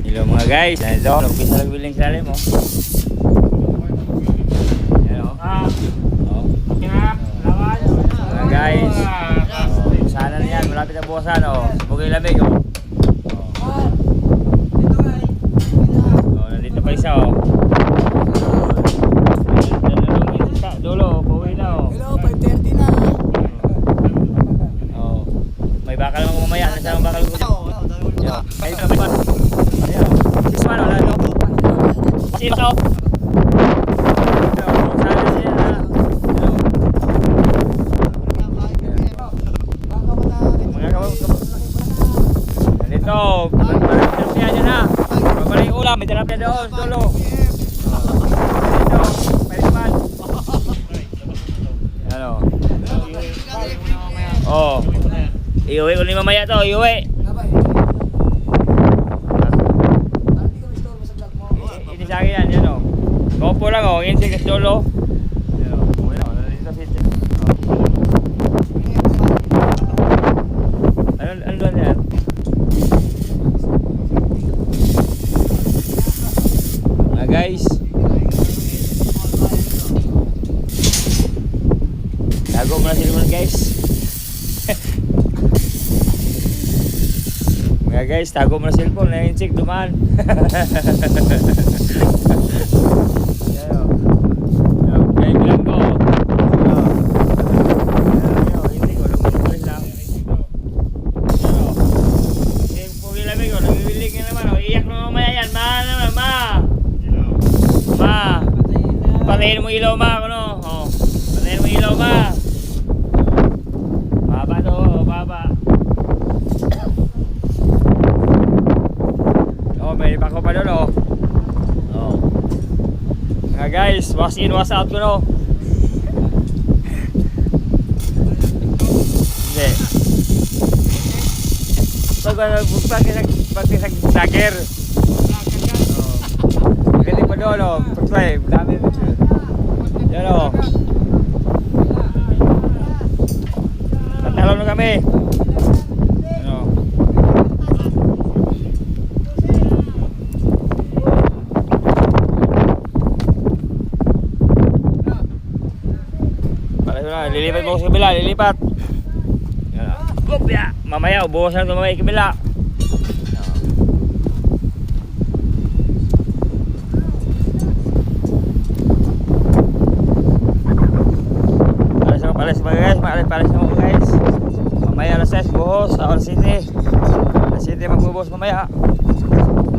Hello mga guys, ito, nagpisa lang biling sali mo. Hello. Mga guys, sana na yan, malapit ang buwasan o. Bugay lamig o. Nandito pa isa o. Dulo, pauwi na o. Hello, 5:30 na. May bakal naman mamaya, nasa ang bakal ko. Ayun na, may ayan o. Sisman o, lalo. Sino ka o? Nandito, tilapia dyan ha. Mabalay ulam, may tilapia doon, dulo. Nandito, may sisman. Ano? Oo. Iuwi ko ni mamaya to, iuwi. Ini sa akin yan, yun o. Kopo lang o, yun sigas dolo. Yun o, uwi na o, nandito fit. Ano doon yan? Guys, tago mo na sila guys. Mga guys, tago mo na cellphone na yung chick dumaan. Okay, bilang ko. Hindi ko, lumulis lang. Pugi lamig ko, nagiwilig nga naman. Iyak na mamaya yan, ma naman, ma. Ma, patayin mo ilaw ma, ano? Oh, patayin mo ilaw ma. Baba to, baba. Oh, may bako pa doon oh. Oh. Mga guys, wash in, wash out ko no. Hindi. Pag-sagir. Ganda pa doon o, pag-try, dami dito. Yan o. Tatalon na kami. Yan o. Lilipat mo sa kabila, lilipat. Yan o. Upya! Mamaya, ubuhosan ito mamaya kabila. Palis mo guys. Mamaya alas 6 buhos sa All City. All City magbubuhos mamaya.